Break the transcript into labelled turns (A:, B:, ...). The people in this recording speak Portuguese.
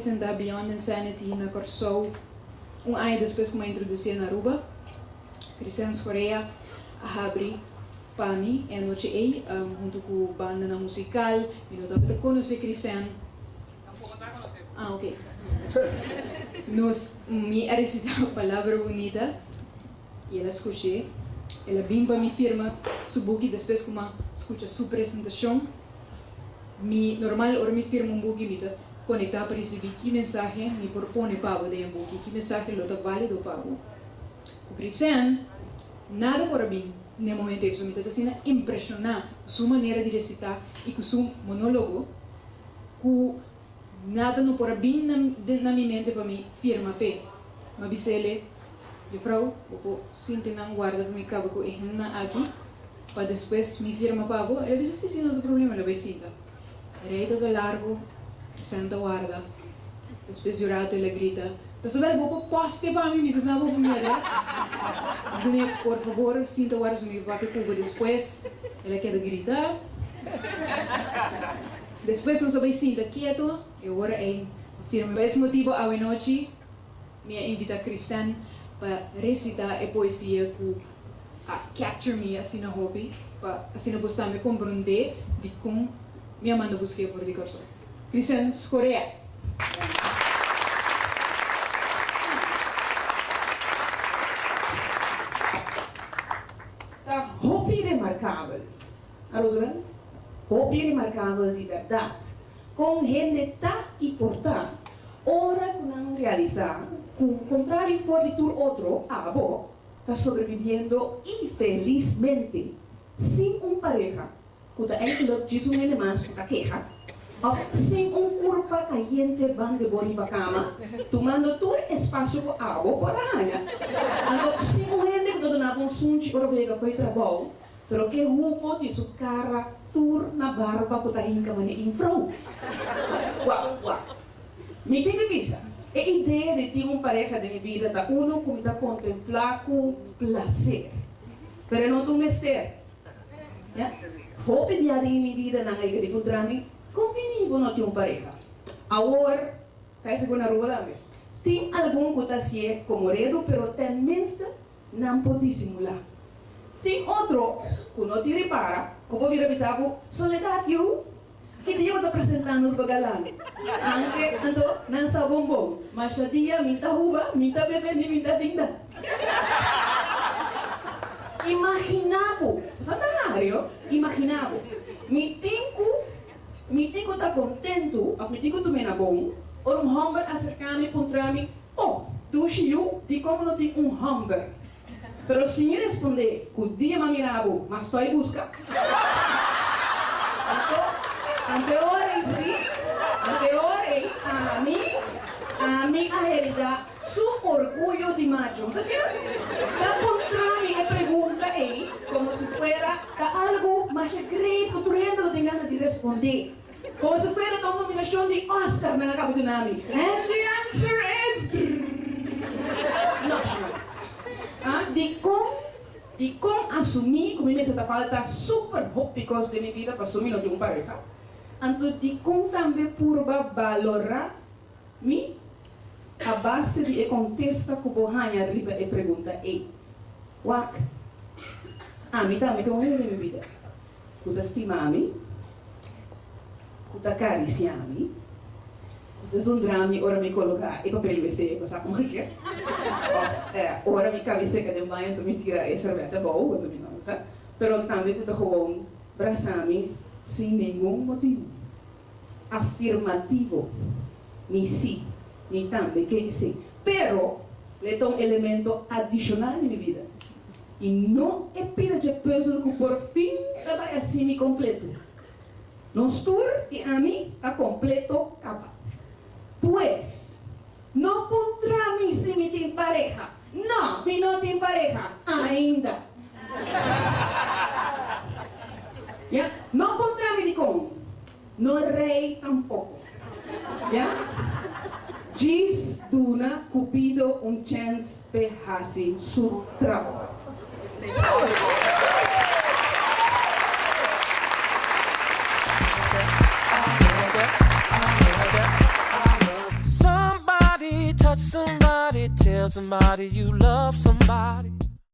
A: apresentar Beyond Insanity na Corsou ano depois que eu introduzi na Aruba. Christian Correa abri para mim a noite aí, junto com a banda na musical. Eu não estava conhecer Christian. Ah, ok. Me recitar uma palavra bonita e ela escutou. Ela vem para minha firma, subuki depois que eu escuta sua apresentação. Normal, ora minha firma buki mita conectar para receber que mensagem me propõe para de buki, que mensagem lo tá válido para o Christian. Nada por mim, no momento que eu me está sendo impressionar sua maneira de recitar e com seu monólogo, que nada não por mim na minha mente para mim firma pé, mas bisele, Frau, eu sinto não guarda para mim cabo com erna aqui, para depois me firma para ela disse sim, não tem problema, ela vai sinta. Era todo largo, senta guarda, depois jurado ela grita. Pero saber, vou poste para mim, me dá uma mulher. Por favor, sinta o ar do meu papi cubo. Depois, ela quer gritar. Depois, não sabe, sinta quieto. E agora, afirma. Por esse motivo, a noite, me invita a Christian para recitar a poesia que capture me assim na hobby, para assim buscar me compreender de como minha mãe busca por de coração. Christian Correa.
B: Hobby remarcável. Roosevelt? Hobby remarcável de verdade. Com gente tá e portar. Ora que não realizar, com contrário for de tur outro, abo, está sobrevivendo infelizmente, sem pareja, que está ainda diz mais que está queja, ou sem curva caliente van de boriba cama, tomando todo espaço com abo para ranha. Agora, sem gente que dona um sunchi para pegar foi trabalho, pero que rumo de sua cara tur na barba que está inca mane infrou. Uau. Me tem que pensar. A ideia de ter uma pareja de minha vida está uno como está contemplar com prazer, pero não tu mestre. Hope dia de minha vida na igreja de putrami, combinei não ter uma pareja. Agora, cai segunda rua lá. Tem algum que está se como redo, pero tem mensta não pode simular. Tem outro que não te repara, como vira bisabo, soledade eu. Que dia está apresentando os bagalang. Anche, não sa bombom. Mas a dia, minta ruba, minta bebê, minta tinda. Imaginavo, sandario, imaginavo. Mi tico está contento, mi tico tu mena bom, or homem acercar-me contra mim, tu chiu, di como não tem homem. Pero se me responder, que o dia me miravo, mas estou em busca. Anteorem a mim a realidade, su orgulho de macho. Está contra mim a pergunta como se fuera algo mais secreto que tu não tem ganas de responder. Como se fuera uma nominação de Oscar na cabo de nami. And the answer is national. De como assumir, como me está falta super hópicos de minha vida para assumir de pareja. Então, de como também por valorar a base de contesta que o Hanha arriba e pergunta wak, me também como é minha vida. Kuta estimami, kuta cariciami, kuta zundrami, ora me colocar e papel WC, cosa como que ora me cabeça de banho, tu me tira e serveta boa, tu me não, sabe? Pero também kuta gewoon braçami sem nenhum motivo. Afirmativo. Mi sí, mi también, que sí. Pero le da un elemento adicional en mi vida. Y no es pida de peso que por fin estaba así mi completo. Nos tur y a mí a completo capa. Pues, no contra mí si me tiene pareja. No, mi no tiene pareja. Ainda. ¿Ya? No contra mí de cómo. No rei tampoco. ¿Ya? Gis duna cupido un chance pe hasi su trabajo.
C: tell somebody you love somebody.